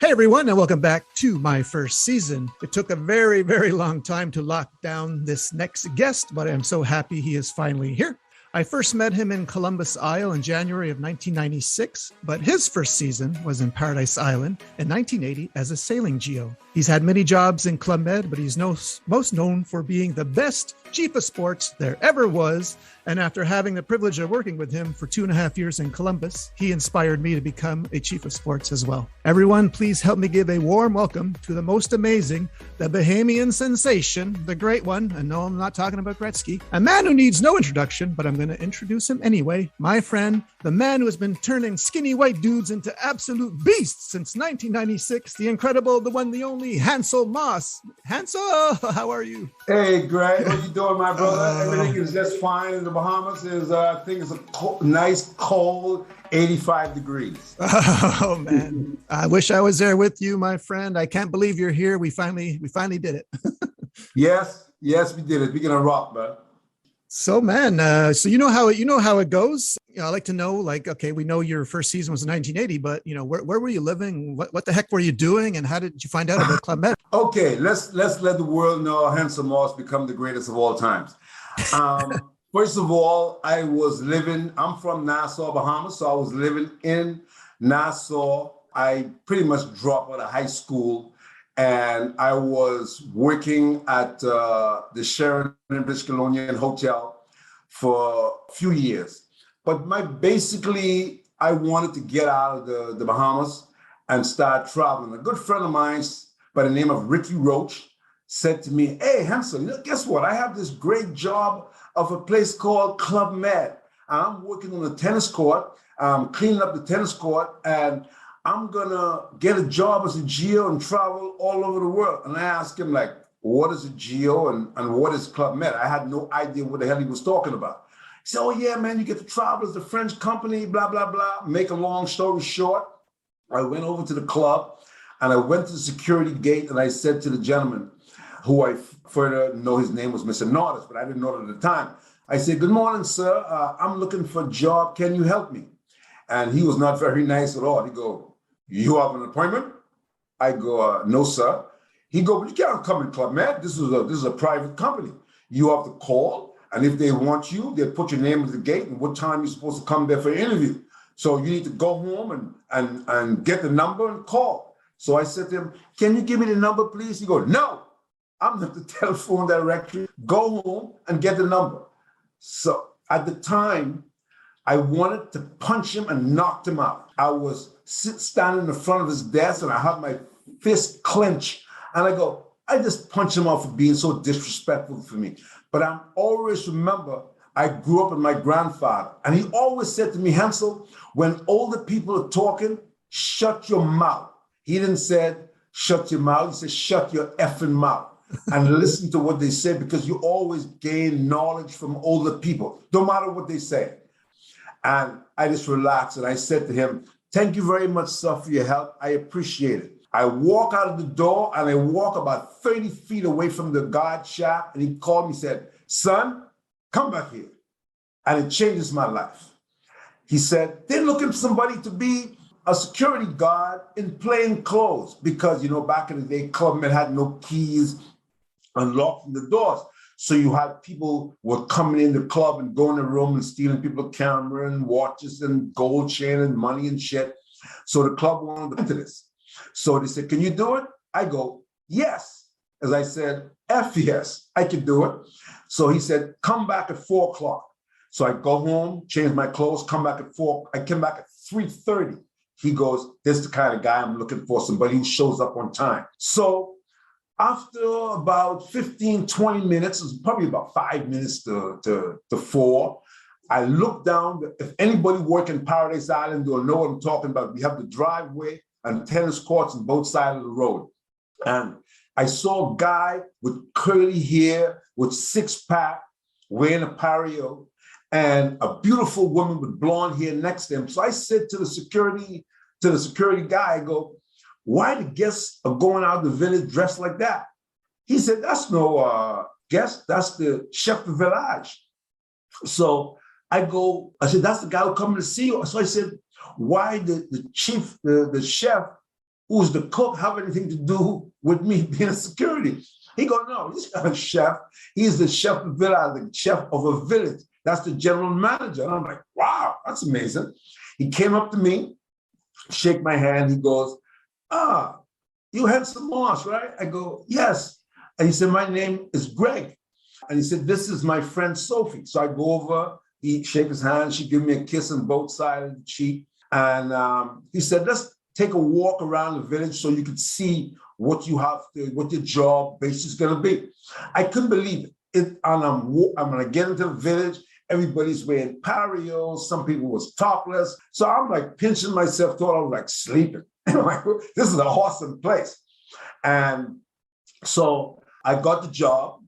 Hey everyone, and welcome back to my first season. It took a very, very long time to lock down this next guest, but I'm so happy he is finally here. I first met him in Columbus, Isle in January of 1996, but his first season was in Paradise Island in 1980 as a sailing geo. He's had many jobs in Club Med, but he's most known for being the best chief of sports there ever was. And after having the privilege of working with him for 2.5 years in Columbus, he inspired me to become a chief of sports as well. Everyone, please help me give a warm welcome to the most amazing, the Bahamian sensation, the great one. And no, I'm not talking about Gretzky, a man who needs no introduction, but I'm going to introduce him anyway. My friend, the man who has been turning skinny white dudes into absolute beasts since 1996, the incredible, the one, the only Hansel Moss. Hansel, how are you? Hey, Greg, what you doing, my brother? Everything is just fine in the Bahamas. I think it's a nice, cold 85 degrees. Oh, man. I wish I was there with you, my friend. I can't believe you're here. We finally did it. Yes, we did it. We're going to rock, man. So, man, so you know how it goes. I like to know, like, okay, we know your first season was in 1980, but where were you living? What the heck were you doing, and how did you find out about Club Med? Okay, let's let the world know Hansel Moss become the greatest of all times. First of all, I'm from Nassau, Bahamas, so I was living in Nassau. I pretty much dropped out of high school, and I was working at the Sheraton in British Columbia Hotel for a few years. But I wanted to get out of the Bahamas and start traveling. A good friend of mine by the name of Ricky Roach said to me, "Hey, Hansel, guess what? I have this great job of a place called Club Med. I'm working on the tennis court, cleaning up the tennis court, and I'm gonna get a job as a geo and travel all over the world." And I asked him, like, what is a geo and what is Club Med? I had no idea what the hell he was talking about. He said, "Oh yeah, man, you get to travel as a French company, blah, blah, blah." Make a long story short, I went over to the club and I went to the security gate and I said to the gentleman, who I further know his name was Mr. Nordis, but I didn't know it at the time. I said, "Good morning, sir. I'm looking for a job. Can you help me?" And he was not very nice at all. He go, "You have an appointment?" I go, "No, sir." He go, "But you can't come in Club Med. This is a private company. You have to call, and if they want you, they'll put your name at the gate and what time you're supposed to come there for an interview. So you need to go home and get the number and call." So I said to him, "Can you give me the number, please?" He goes, "No, I'm not the telephone directory. Go home and get the number." So at the time, I wanted to punch him and knock him out. I was standing in front of his desk and I had my fist clenched. And I just punched him out for being so disrespectful for me. But I always remember I grew up with my grandfather. And he always said to me, "Hansel, when older people are talking, shut your mouth." He didn't say, "Shut your mouth." He said, "Shut your effing mouth." And listen to what they say, because you always gain knowledge from older people, no matter what they say. And I just relaxed and I said to him, "Thank you very much, sir, for your help. I appreciate it." I walk out of the door and I walk about 30 feet away from the guard shack, and he called me and said, "Son, come back here." And it changes my life. He said, "They're looking for somebody to be a security guard in plain clothes," because, back in the day, Club Med had no keys unlocking the doors. So you had people were coming in the club and going in the room and stealing people's camera and watches and gold chain and money and shit. So the club wanted to do this. So they said, "Can you do it?" I go, "Yes." As I said, "F yes, I can do it." So he said, "Come back at 4:00. So I go home, change my clothes, come back at 4. I came back at 3:30. He goes, "This is the kind of guy I'm looking for, somebody who shows up on time." So after about 15, 20 minutes, it was probably about 5 minutes to 4, I looked down. If anybody working Paradise Island, they'll know what I'm talking about. We have the driveway and tennis courts on both sides of the road. And I saw a guy with curly hair, with six-pack, wearing a pareo, and a beautiful woman with blonde hair next to him. So I said to the security guy, I go, "Why the guests are going out of the village dressed like that?" He said, "That's no guest, that's the chef de village." So I said, "That's the guy who coming to see you." So I said, "Why the chef who's the cook have anything to do with me being a security? He go, no, he's not a chef. He's the chef of the village, the chef of a village. That's the general manager. And I'm like, wow, that's amazing. He came up to me, shake my hand. He goes, you Hansel Moss, right? I go, yes. And he said, my name is Greg. And he said, this is my friend Sophie. So I go over, he shake his hand. She give me a kiss on both sides of the cheek. And he said, let's take a walk around the village so you could see what you have to, what your job base is going to be. I couldn't believe it. And I'm going to get into the village. Everybody's wearing parios. Some people was topless. So I'm like pinching myself, thought I was like sleeping. And I'm like, this is an awesome place. And so I got the job.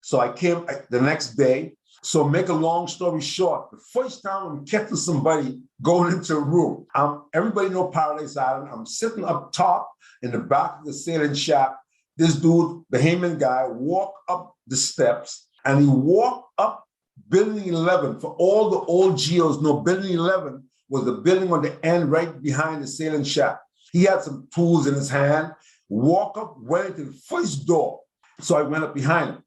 So I came the next day. So make a long story short, the first time I'm catching somebody going into a room, everybody know Paradise Island. I'm sitting up top in the back of the sailing shack. This dude, Bahamian guy, walked up the steps and he walked up Building 11. For all the old geos know, Building 11 was the building on the end right behind the sailing shack. He had some tools in his hand, walk up, went into the first door. So I went up behind him.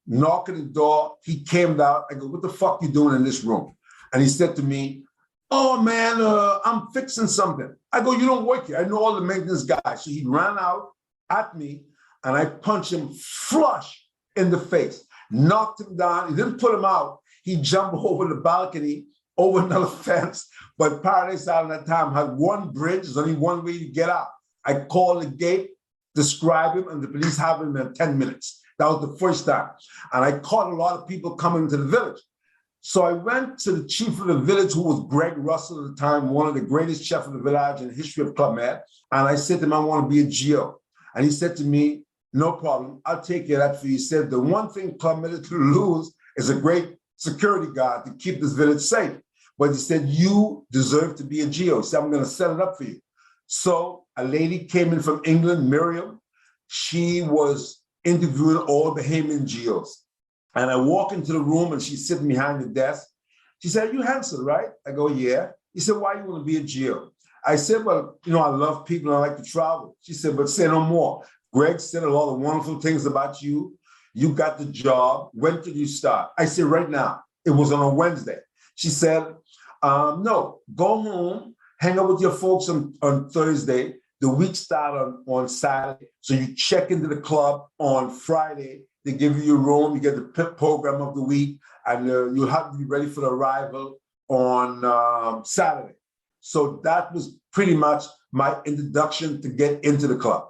Knock at the door, he came down. I go, what the fuck you doing in this room? And he said to me, oh man, I'm fixing something. I go, you don't work here. I know all the maintenance guys. So he ran out at me and I punched him flush in the face, knocked him down. He didn't put him out. He jumped over the balcony, over another fence. But Paradise Island at that time had one bridge. There's only one way to get out. I called the gate, described him, and the police have him in 10 minutes. That was the first time. And I caught a lot of people coming to the village. So I went to the chief of the village, who was Greg Russell at the time, one of the greatest chefs of the village in the history of Club Med. And I said to him, I want to be a GO. And he said to me, no problem, I'll take care of that for you. He said, the one thing Club Med is to lose is a great security guard to keep this village safe. But he said, you deserve to be a GO. He said, I'm going to set it up for you. So a lady came in from England, Miriam. She was interviewing all Bahamian GOs. And I walk into the room and she's sitting behind the desk. She said, you Hansel, right? I go, yeah. He said, why you want to be a GO? I said, well, I love people and I like to travel. She said, but say no more. Greg said a lot of wonderful things about you. You got the job. When did you start? I said, right now. It was on a Wednesday. She said, no, go home, hang out with your folks on Thursday. The week start on Saturday. So you check into the club on Friday. They give you your room. You get the PIP program of the week. And you'll have to be ready for the arrival on Saturday. So that was pretty much my introduction to get into the club.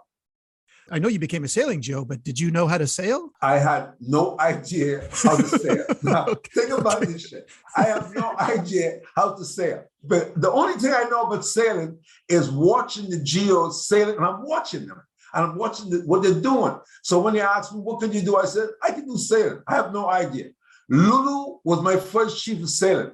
I know you became a sailing Joe, but did you know how to sail? I had no idea how to sail. Now, think about this shit. I have no idea how to sail. But the only thing I know about sailing is watching the geos sailing, and I'm watching them. And I'm watching what they're doing. So when they asked me, what can you do? I said, I can do sailing. I have no idea. Lulu was my first chief of sailing.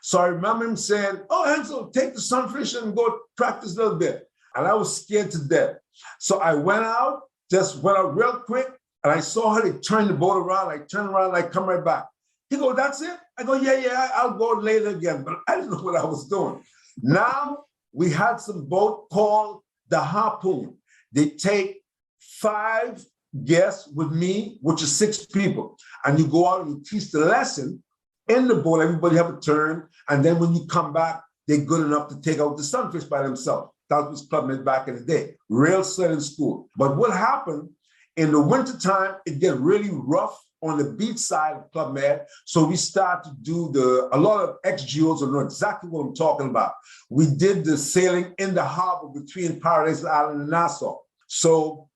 So I remember him saying, oh, Hansel, take the sunfish and go practice a little bit. And I was scared to death. So I went out real quick, and I saw her, they turned the boat around, I turned around, and I come right back. He go, that's it? I go, yeah, I'll go later again. But I didn't know what I was doing. Now we had some boat called the Harpoon. They take 5 guests with me, which is 6 people. And you go out and you teach the lesson in the boat. Everybody have a turn. And then when you come back, they're good enough to take out the sunfish by themselves. That was Club Med back in the day. Real sailing school. But what happened, in the wintertime, it get really rough on the beach side of Club Med. So we start to do a lot of ex-geos will know exactly what I'm talking about. We did the sailing in the harbor between Paradise Island and Nassau. So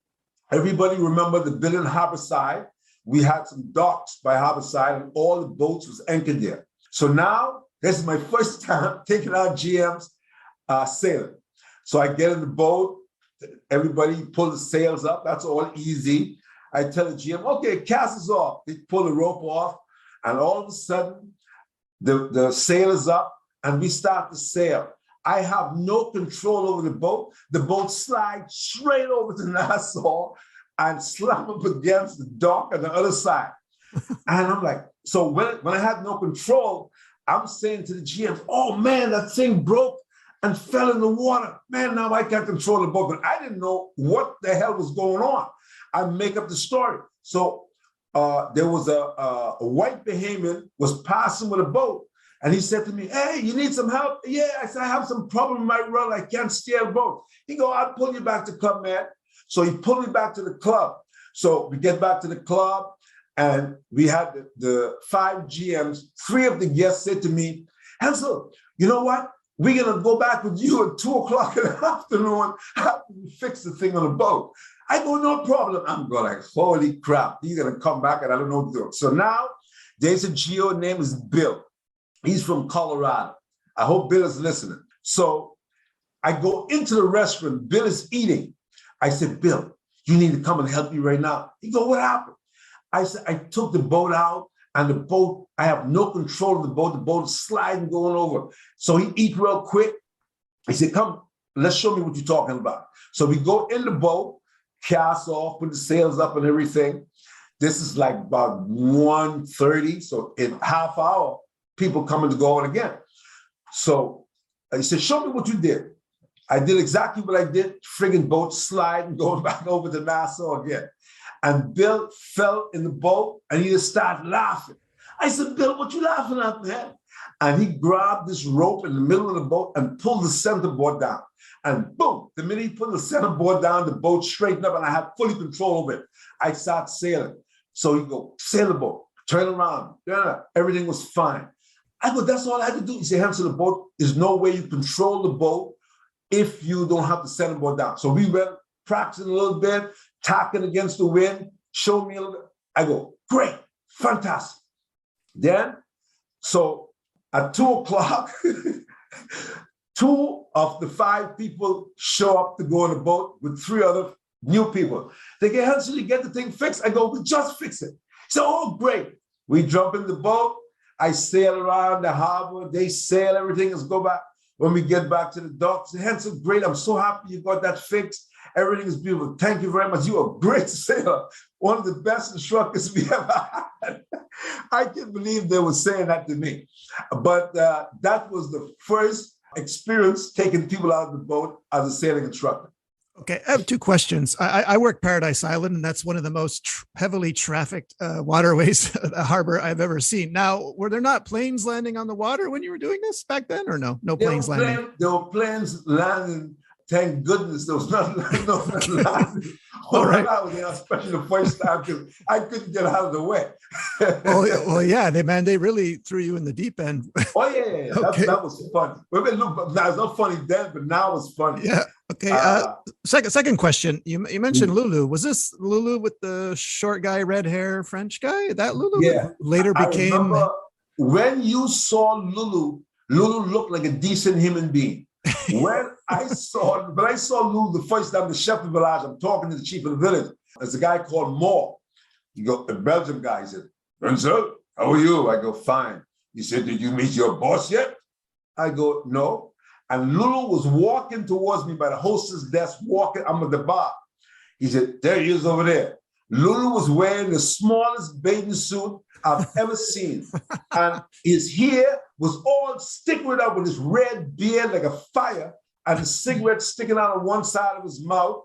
everybody remember the Billion Harbor side. We had some docks by harbor side and all the boats was anchored there. So now, this is my first time taking out GMs sailing. So I get in the boat, everybody pull the sails up, that's all easy. I tell the GM, okay, cast is off. They pull the rope off, and all of a sudden, the sail is up, and we start to sail. I have no control over the boat. The boat slides straight over to Nassau and slam up against the dock on the other side. And I'm like, so when I had no control, I'm saying to the GM, oh man, that thing broke. and fell in the water. Man, now I can't control the boat, but I didn't know what the hell was going on. I make up the story. So there was a white Bahamian was passing with a boat, and he said to me, "Hey, you need some help?" Yeah, I said, "I have some problem in my run. I can't steer a boat." He go, "I'll pull you back to the club, man." So he pulled me back to the club. So we get back to the club, and we had the 5 GMs. 3 of the guests said to me, "Hansel, you know what? We're going to go back with you at 2 o'clock in the afternoon after we fix the thing on the boat." I go, "No problem." I'm going like, holy crap, he's going to come back and I don't know what to do. So now there's a GO name is Bill. He's from Colorado. I hope Bill is listening. So I go into the restaurant. Bill is eating. I said, "Bill, you need to come and help me right now." He go, "What happened?" I said, "I took the boat out, and the boat, I have no control of the boat. The boat is sliding, going over." So he eat real quick. He said, "Come, let's show me what you're talking about." So we go in the boat, cast off, put the sails up and everything. This is like about 1:30. So in half hour, people coming to go on again. So he said, "Show me what you did." I did exactly what I did. Friggin' boat sliding, going back over to Nassau again. And Bill fell in the boat and he just started laughing. I said, "Bill, what you laughing at, man?" And he grabbed this rope in the middle of the boat and pulled the centerboard down. And boom, the minute he put the centerboard down, the boat straightened up and I had fully control over it. I started sailing. So he go, "Sail the boat, turn around." Yeah, everything was fine. I go, "That's all I had to do." He said, "Hansel, the boat, there's no way you control the boat if you don't have the centerboard down." So we went practicing a little bit, tacking against the wind, showed me a little bit. I go, "Great, fantastic." Then, so at 2 o'clock, 2 of the 5 people show up to go on the boat with 3 other new people. They get, "Hansel, you get the thing fixed?" I go, "We just fix it." So, "Oh, great." We jump in the boat. I sail around the harbor. They sail, everything is go back. When we get back to the docks, "Hansel, great. I'm so happy you got that fixed. Everything is beautiful. Thank you very much. You are a great sailor. One of the best instructors we ever had." I can't believe they were saying that to me. But that was the first experience taking people out of the boat as a sailing instructor. Okay, I have 2 questions. I work Paradise Island, and that's one of the most heavily trafficked waterways, a harbor I've ever seen. Now, were there not planes landing on the water when you were doing this back then, or no? No planes landing? There were planes landing. Thank goodness there was nothing landing. All right. I was there, especially the first time, because I couldn't get out of the way. Well, yeah, they really threw you in the deep end. Oh, yeah. Okay. That was funny. Look, that was not funny then, but now it's funny. Yeah. Okay. Second question. You mentioned Lulu. Was this Lulu with the short guy, red hair, French guy? That Lulu? Yeah. Later became. When you saw Lulu, Lulu looked like a decent human being. When I saw Lulu the first time, the chef of the village, I'm talking to the chief of the village. There's a guy called Moore. He go, a Belgian guy. He said, "Hansel, how are you?" I go, "Fine." He said, "Did you meet your boss yet?" I go, "No." And Lulu was walking towards me by the hostess desk, walking. I'm at the bar. He said, "There he is over there." Lulu was wearing the smallest bathing suit I've ever seen. And his hair was all stickered up with his red beard like a fire, and a cigarette sticking out of one side of his mouth.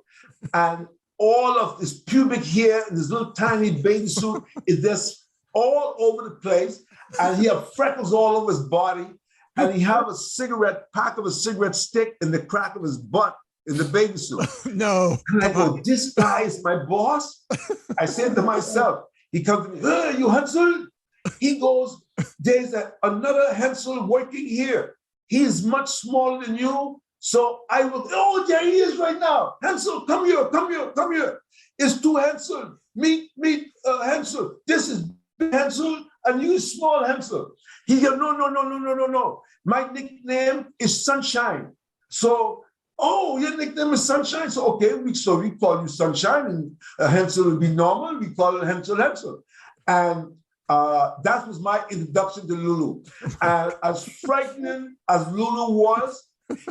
And all of his pubic hair in this little tiny bathing suit is just all over the place. And he had freckles all over his body. And he had pack of a cigarette stick in the crack of his butt in the bathing suit. No. And I go, "This guy is my boss?" I said to myself, he comes to me, "Hey, you Hansel?" He goes, "There's another Hansel working here. He is much smaller than you." So I look, "Oh, there he is right now. Hansel, come here, come here, come here. It's 2 Hansel. Meet Hansel. This is big Hansel and you small Hansel." He goes, No. My nickname is Sunshine. So, "Oh, your nickname is Sunshine. So, okay, we call you Sunshine, and Hansel will be normal. We call it Hansel. And that was my introduction to Lulu. And as frightening as Lulu was,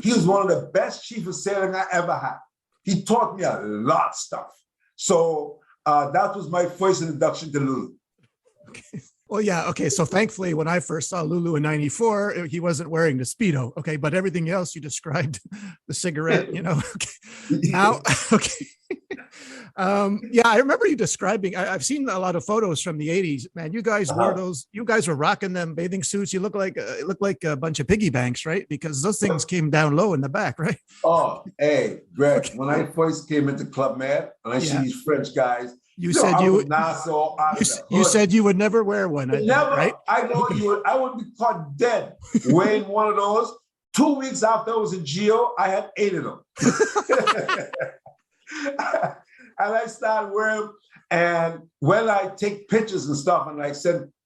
he was one of the best chief of sailing I ever had. He taught me a lot of stuff. So that was my first introduction to Lulu. Okay. Well, yeah. Okay. So thankfully, when I first saw Lulu in '94, he wasn't wearing the Speedo. Okay. But everything else you described, the cigarette, okay. Now, okay. Yeah, I remember you describing, I've seen a lot of photos from the 80s. Man, you guys wore those, you guys were rocking them bathing suits. You look like a bunch of piggy banks, right? Because those things came down low in the back, right? Oh, hey, Greg, Okay. when I first came into Club Med and I see Yeah. these French guys, You said I you was Nassau out of the you hood. said you would never wear one, Never. right? I know Okay. I would be caught dead wearing one of those. 2 weeks after I was in Geo, I had 8 of them. And I started wearing them. And when I take pictures and stuff, and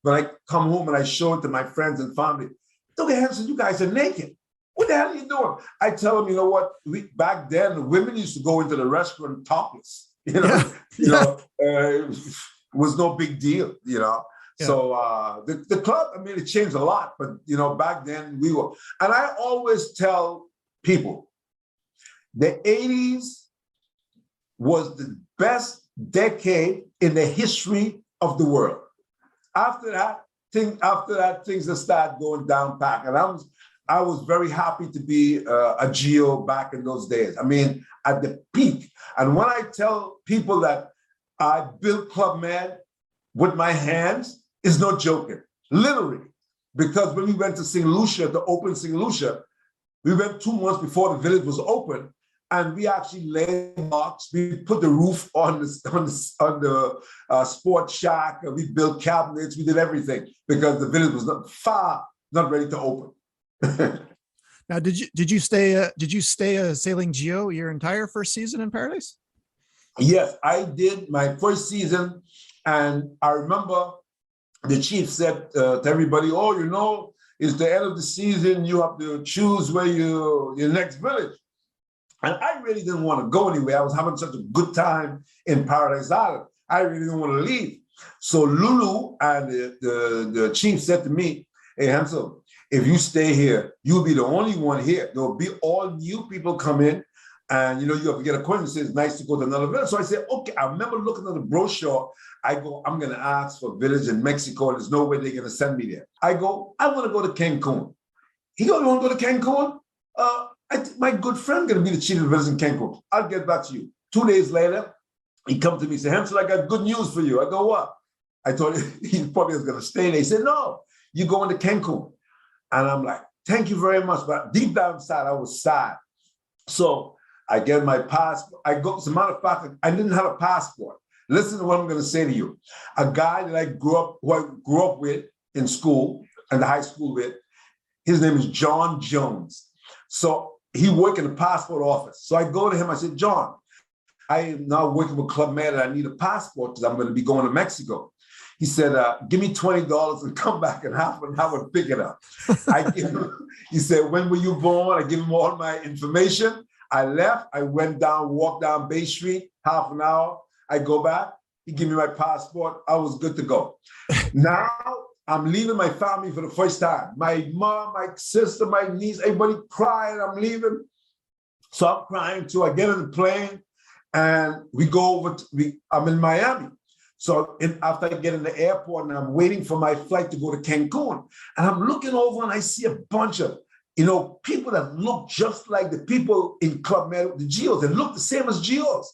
when I come home and I show it to my friends and family, look at Hanson, you guys are naked. What the hell are you doing? I tell them, you know what? Back then, the women used to go into the restaurant topless. It was no big deal, Yeah. So the club, I mean, it changed a lot, but back then we were, and I always tell people, the 80s was the best decade in the history of the world. After that, things have started going down back, and I was very happy to be a Geo back in those days. I mean, at the peak. And when I tell people that I built Club Med with my hands, it's no joking, literally. Because when we went to St. Lucia, to open St. Lucia, we went 2 months before the village was open, and we actually laid blocks. We put the roof on the sports shack. And we built cabinets. We did everything because the village was not ready to open. Now, did you stay a sailing Geo your entire first season in Paradise? Yes, I did my first season, and I remember the chief said to everybody, "Oh, it's the end of the season. You have to choose where your next village." And I really didn't want to go anywhere. I was having such a good time in Paradise Island. I really didn't want to leave. So Lulu and the chief said to me, "Hey, Hansel, if you stay here, you'll be the only one here. There'll be all new people come in, and you have to get acquaintances. It's nice to go to another village." So I said, "Okay." I remember looking at the brochure. I go, "I'm going to ask for a village in Mexico, and there's no way they're going to send me there." I go, "I want to go to Cancun." He goes, "You want to go to Cancun? My good friend going to be the chief of the village in Cancun. I'll get back to you." 2 days later, he comes to me and says, "Hansel, I got good news for you." I go, "What?" I told him he probably was going to stay there. He said, "No, you're going to Cancun." And I'm like, "Thank you very much." But deep down inside, I was sad. So I get my passport. As a matter of fact, I didn't have a passport. Listen to what I'm going to say to you. A guy that I grew up with in school, and the high school with, his name is John Jones. So he worked in the passport office. So I go to him, I said, "John, I am now working with Club Med and I need a passport because I'm going to be going to Mexico." He said, "Give me $20 and come back in half an hour and pick it up." He said, "When were you born?" I give him all my information. I left. I walked down Bay Street, half an hour. I go back. He gave me my passport. I was good to go. Now I'm leaving my family for the first time. My mom, my sister, my niece, everybody crying. I'm leaving. So I'm crying too. I get on the plane and we go over. I'm in Miami. So after I get in the airport and I'm waiting for my flight to go to Cancun, and I'm looking over and I see a bunch of, people that look just like the people in Club Med, the Geos. They look the same as Geos,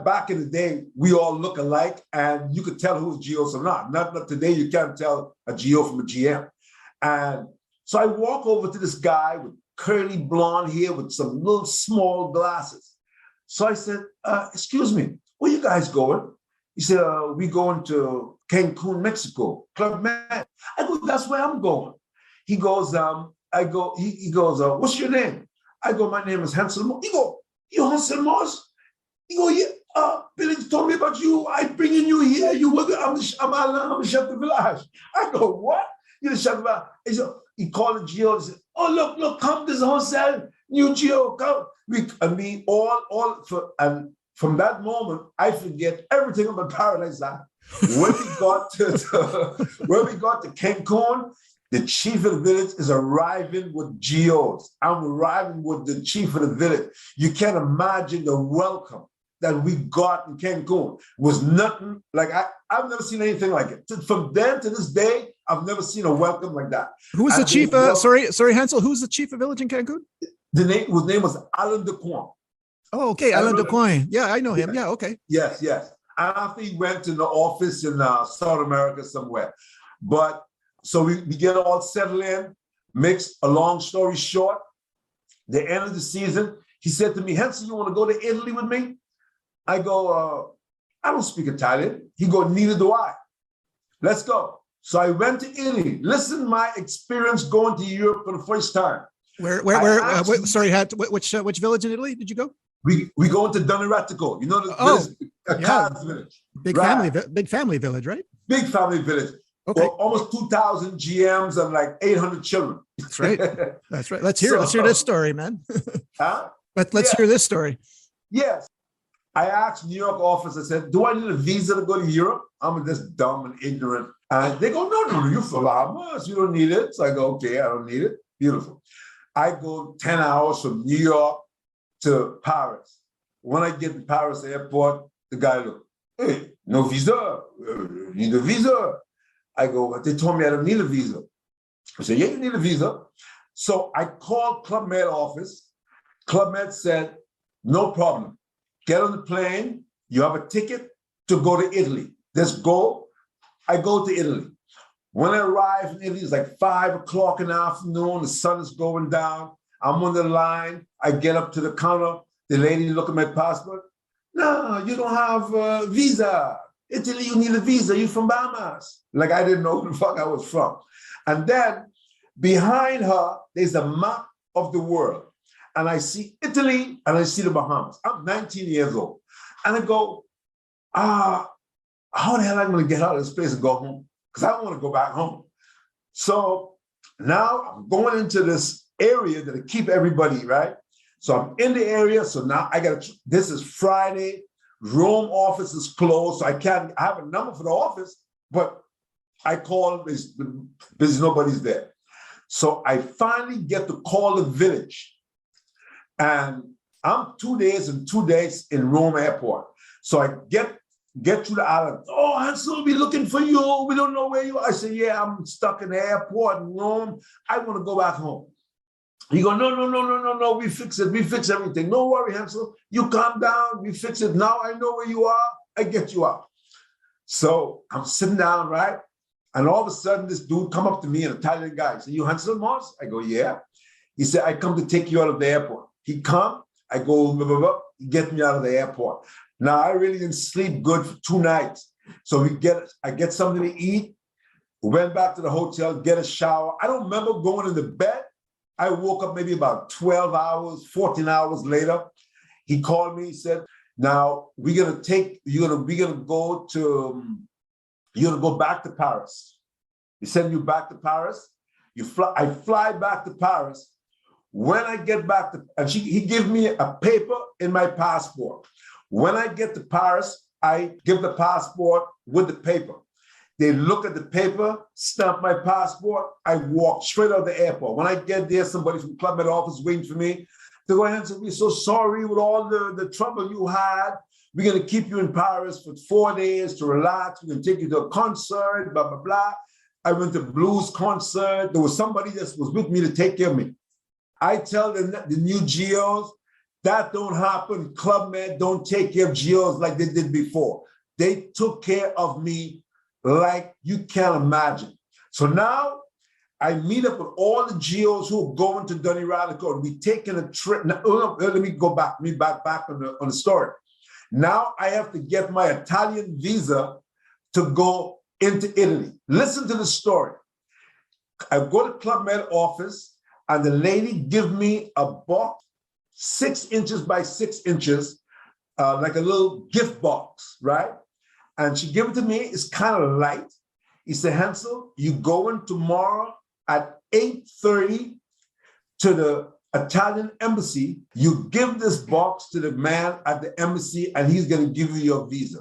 Back in the day, we all look alike, and you could tell who's Geos or not. Not today, you can't tell a Geo from a GM. And so I walk over to this guy with curly blonde hair with some little small glasses. So I said, "Excuse me, where you guys going?" He said, "We going to Cancun, Mexico, Club Med." I go, "That's where I'm going." He goes, he goes, "What's your name?" I go, "My name is Hansel Moss." He go, "You Hansel Moss?" He go, "Yeah, Billy told me about you. I bringing you here. You work, I'm the chef de village." I go, "What? You're the chef de village?" He called the Geo and said, "Oh, look, come, this Hansel, new Geo, come." And from that moment, I forget everything about Paradise Island. When we got to Cancun, the chief of the village is arriving with Geos. I'm arriving with the chief of the village. You can't imagine the welcome that we got in Cancun was nothing like I've never seen anything like it. From then to this day, I've never seen a welcome like that. Who was the chief? Sorry, Hansel. Who's the chief of village in Cancun? His name was Alan DeQuan. Oh, okay, Alan DeQuan. Yeah, I know him. Yeah, okay. Yes. And after he went to the office in South America somewhere. But so we get all settled in, makes a long story short, the end of the season, he said to me, Hansel, you want to go to Italy with me? I go, I don't speak Italian. He go, neither do I. Let's go. So I went to Italy. Listen to my experience going to Europe for the first time. Sorry, which village in Italy did you go? We go into Donneratico. You know the village. Big family village, right? Big family village. Okay. Well, almost 2,000 GMs and like 800 children. That's right. That's right. Let's hear this story, man. Huh? Let's hear this story. Yes. I asked New York office, I said, do I need a visa to go to Europe? I'm just dumb and ignorant. And they go, no, you're from Bahamas. You don't need it. So I go, okay, I don't need it. Beautiful. I go 10 hours from New York to Paris. When I get to Paris airport, the guy look, hey, no visa. Need a visa. I go, but they told me I don't need a visa. I said, yeah, you need a visa. So I called Club Med office. Club Med said, no problem. Get on the plane. You have a ticket to go to Italy. Let's go. I go to Italy. When I arrive in Italy, it's like 5 o'clock in the afternoon. The sun is going down. I'm on the line. I get up to the counter. The lady look at my passport. No, you don't have a visa. Italy, you need a visa. You from Bahamas. Like I didn't know who the fuck I was from. And then behind her, there's a map of the world. And I see Italy and I see the Bahamas. I'm 19 years old. And I go, how the hell am I going to get out of this place and go home? Because I don't want to go back home. So now I'm going into this area that keep everybody, right? So I'm in the area. So now this is Friday. Rome office is closed. So I have a number for the office, but I call, there's nobody's there. So I finally get to call the village. And I'm 2 days and 2 days in Rome airport. So I get to the island. Oh, Hansel, we're looking for you. We don't know where you are. I say, yeah, I'm stuck in the airport in Rome. I want to go back home. He go, no, we fix it. We fix everything. Don't worry, Hansel. You calm down. We fix it. Now I know where you are. I get you out. So I'm sitting down, right? And all of a sudden, this dude come up to me, an Italian guy. He said, you Hansel Moss? I go, yeah. He said, I come to take you out of the airport. He come, I go, blah, blah, blah. He get me out of the airport. Now, I really didn't sleep good for 2 nights. So I get something to eat, went back to the hotel, get a shower. I don't remember going in the bed. I woke up maybe about 12 hours, 14 hours later. He called me, he said, now we're going to go back to Paris. He send you back to Paris. I fly back to Paris. When I get back to, and he gave me a paper in my passport. When I get to Paris, I give the passport with the paper. They look at the paper, stamp my passport. I walk straight out of the airport. When I get there, somebody from Club Med office waiting for me. They go, Hansel, we're so sorry with all the trouble you had. We're going to keep you in Paris for 4 days to relax. We're going to take you to a concert, blah, blah, blah. I went to a blues concert. There was somebody that was with me to take care of me. I tell the new GOs, that don't happen. Club Med don't take care of GOs like they did before. They took care of me like you can't imagine. So now I meet up with all the GOs who are going to Dunny Radical. We're taking a trip. Now, let me go back. Let me back on the story. Now I have to get my Italian visa to go into Italy. Listen to the story. I go to Club Med office and the lady give me a box, 6 inches by 6 inches, like a little gift box, right? And she gave it to me. It's kind of light. He said, Hansel, you going tomorrow at 8:30 to the Italian embassy. You give this box to the man at the embassy and he's going to give you your visa.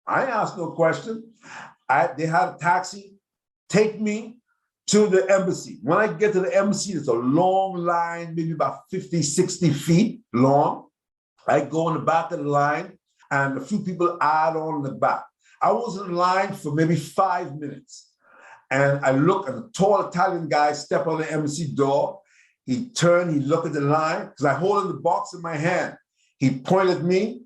I asked no question. They had a taxi take me to the embassy. When I get to the embassy, it's a long line, maybe about 50, 60 feet long. I go in the back of the line, and a few people add on in the back. I was in line for maybe 5 minutes. And I look, and a tall Italian guy step on the embassy door. He turned, he looked at the line, because I hold the box in my hand. He pointed at me,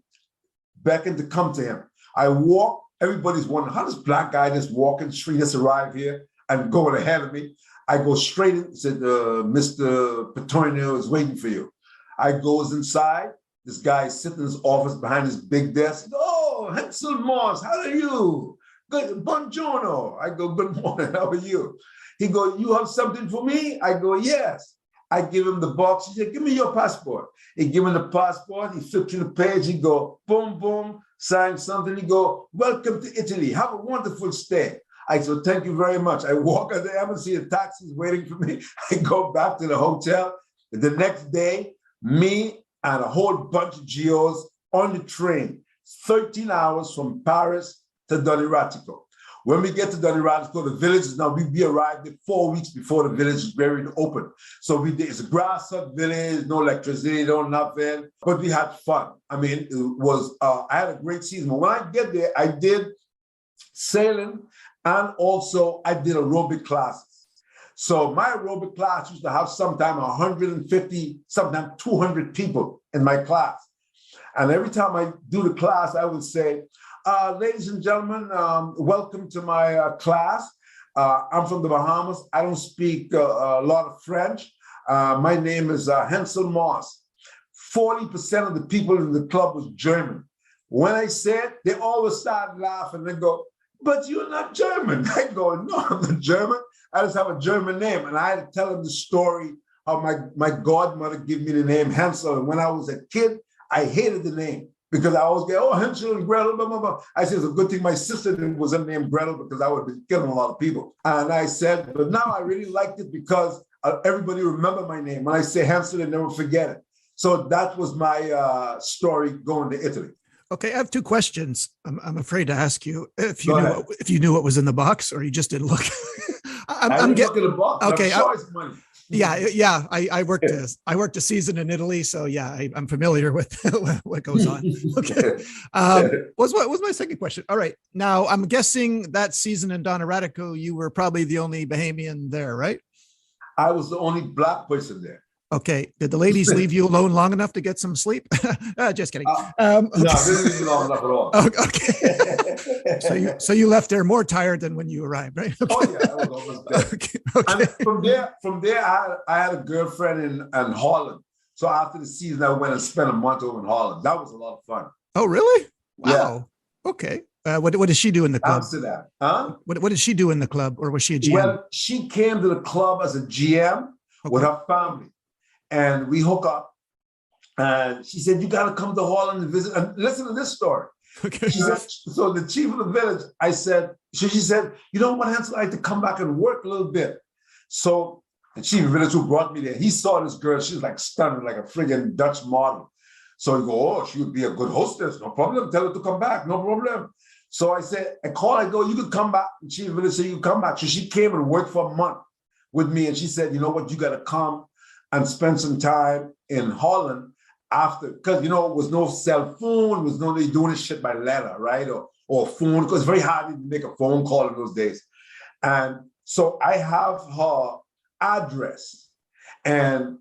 beckoned to come to him. I walk, everybody's wondering, how does black guy just walking street just arrive here and going ahead of me? I go straight in, said, Mr. Petronio is waiting for you. I goes inside. This guy is sitting in his office behind his big desk. Oh, Hansel Moss, how are you? Good, buongiorno. I go, good morning, how are you? He go, you have something for me? I go, yes. I give him the box. He said, give me your passport. He give him the passport. He flipped through the page. He go, boom, boom, sign something. He go, welcome to Italy. Have a wonderful stay. I said, thank you very much. I walk at the embassy, a taxi is waiting for me. I go back to the hotel. The next day, me and a whole bunch of GOs on the train, 13 hours from Paris to Doniratico. When we get to Doniratico, the village is now, we arrived there 4 weeks before the village is very open. So it's a grass hut village, no electricity, no nothing, but we had fun. I mean, it was, I had a great season. But when I get there, I did sailing, and also I did aerobic classes. So my aerobic class used to have sometimes 150, sometimes 200 people in my class. And every time I do the class, I would say, ladies and gentlemen, welcome to my class. I'm from the Bahamas. I don't speak a lot of French. My name is Hansel Moss. 40% of the people in the club was German. When I said, they always start laughing. They go, but you're not German. I go, no, I'm not German. I just have a German name. And I had to tell them the story how my godmother gave me the name Hansel. And when I was a kid, I hated the name because I always get, oh, Hansel and Gretel, blah, blah, blah. I said, it's a good thing my sister wasn't named Gretel because I would have been killing a lot of people. And I said, but now I really liked it because everybody remember my name. When I say Hansel, they never forget it. So that was my story going to Italy. Okay, I have two questions. I'm afraid to ask you if you knew what was in the box, or you just didn't look. I didn't look at the box. Okay, I'm sure it's money. Yeah. I worked a season in Italy, so yeah, I'm familiar with what goes on. Okay, what was my second question? All right, now I'm guessing that season in Doniratico, you were probably the only Bahamian there, right? I was the only black person there. Okay. Did the ladies leave you alone long enough to get some sleep? Just kidding. No, they didn't leave me long enough at all. Okay. So you left there more tired than when you arrived, right? Okay. Oh yeah, I was almost dead. Okay. And from there, I had a girlfriend in Holland. So after the season, I went and spent a month over in Holland. That was a lot of fun. Oh, really? Wow. Yeah. Okay. What did she do in the club? Amsterdam. Huh? What did she do in the club, or was she a GM? Well, she came to the club as a GM with her family. And we hook up, and she said, you got to come to Holland and visit. And listen to this story. Okay. She said, so the chief of the village, she said, you know what, Hansel, I like to come back and work a little bit. So the chief of the village who brought me there, he saw this girl. She was like stunning, like a friggin' Dutch model. So he go, oh, she would be a good hostess. No problem. Tell her to come back. No problem. So I said, I go, you could come back. The chief of the village said, you can come back. So she came and worked for a month with me. And she said, you know what, you got to come and spend some time in Holland after, because, it was no cell phone, was no doing this shit by letter, right? Or phone, because it's very hard to make a phone call in those days. And so I have her address, and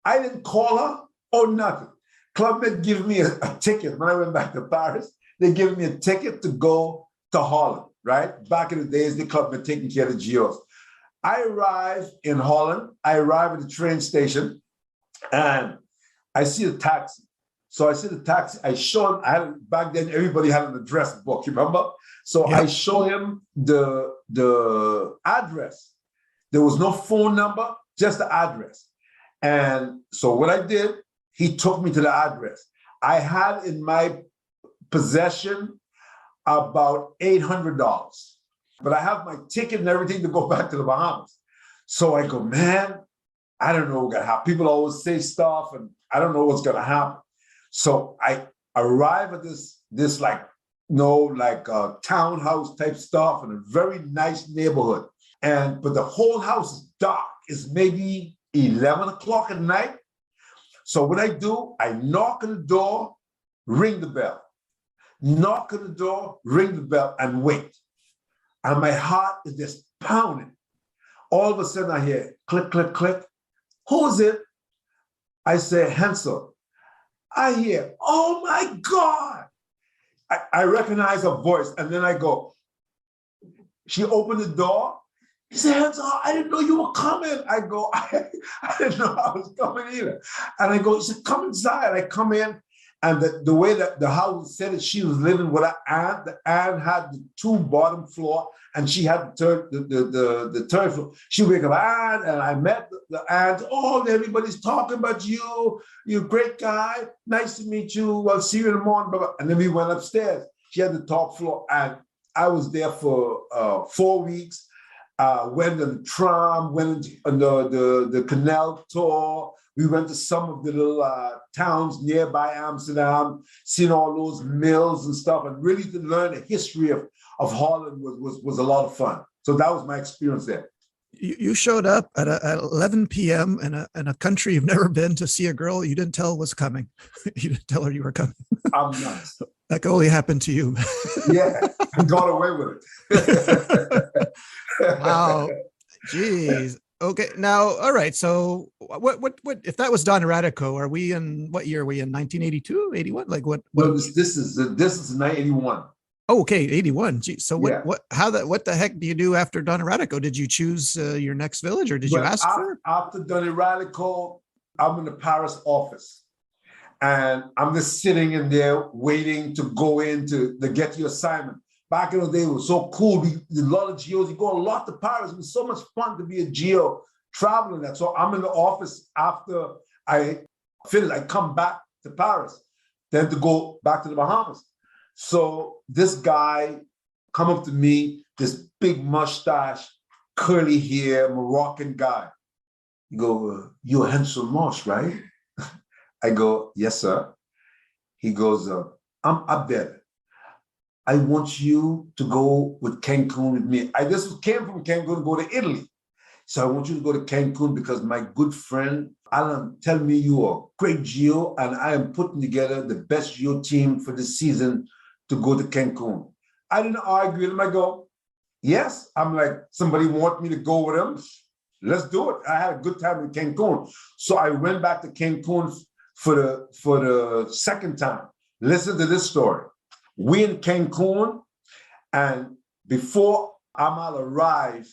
I didn't call her or nothing. Clubmed give me a ticket. When I went back to Paris, they gave me a ticket to go to Holland, right? Back in the days, the club had taken care of the GOs. I arrive in Holland. I arrive at the train station, and I see a taxi. So I see the taxi. I show him. Back then, everybody had an address book. You remember? So I show him the address. There was no phone number, just the address. And so what I did, he took me to the address. I had in my possession about $800. But I have my ticket and everything to go back to the Bahamas. So I go, man, I don't know what's going to happen. People always say stuff, and I don't know what's going to happen. So I arrive at this townhouse type stuff in a very nice neighborhood. But the whole house is dark. It's maybe 11 o'clock at night. So what I do, I knock on the door. ring the bell. Knock on the door, ring the bell, and wait. And my heart is just pounding. All of a sudden I hear click, click, click. Who is it? I say, Hansel. I hear, oh my God. I recognize her voice, and then I go, she opened the door. He said, Hansel, I didn't know you were coming. I go, I didn't know I was coming either. And I go, he said, come inside. I come in, and the way that the house said that she was living with her aunt, the aunt had the 2 bottom floor, and she had the third floor. She wake up, aunt, and I met the aunt. Oh, everybody's talking about you. You're a great guy. Nice to meet you. I'll see you in the morning. Blah, blah. And then we went upstairs. She had the top floor, and I was there for 4 weeks. Went on the tram, went on the canal tour. We went to some of the little towns nearby Amsterdam, seen all those mills and stuff, and really to learn the history of Holland was a lot of fun. So that was my experience there. You showed up at 11 p.m. in a country you've never been to see a girl you didn't tell was coming. You didn't tell her you were coming. I'm nuts. That could only happen to you. Yeah, I got away with it. Wow. Jeez. Okay. Now, all right. So what if that was Don Radico, are we in, what year are we in? 1982, 81? Like what? No, this is 1981. Oh, okay. 81. Gee. So Yeah. what the heck do you do after Don Radico? Did you choose your next village, or did you ask for it? After Don Radico, I'm in the Paris office. And I'm just sitting in there waiting to go in to get your assignment. Back in the day, it was so cool. A lot of geos, you go a lot to Paris. It was so much fun to be a geo traveling that. So I'm in the office after I finish. I come back to Paris, then to go back to the Bahamas. So this guy come up to me, this big mustache, curly hair, Moroccan guy. You go, you're Hansel Moss, right? I go, yes, sir. He goes, I'm Abdel. I want you to go with Cancun with me. I just came from Cancun to go to Italy. So I want you to go to Cancun because my good friend, Alan, tell me you are a great geo, and I am putting together the best geo team for this season to go to Cancun. I didn't argue with him. I go, yes. I'm like, somebody want me to go with him? Let's do it. I had a good time in Cancun. So I went back to Cancun for the second time. Listen to this story. We in Cancun, and before Amal arrived,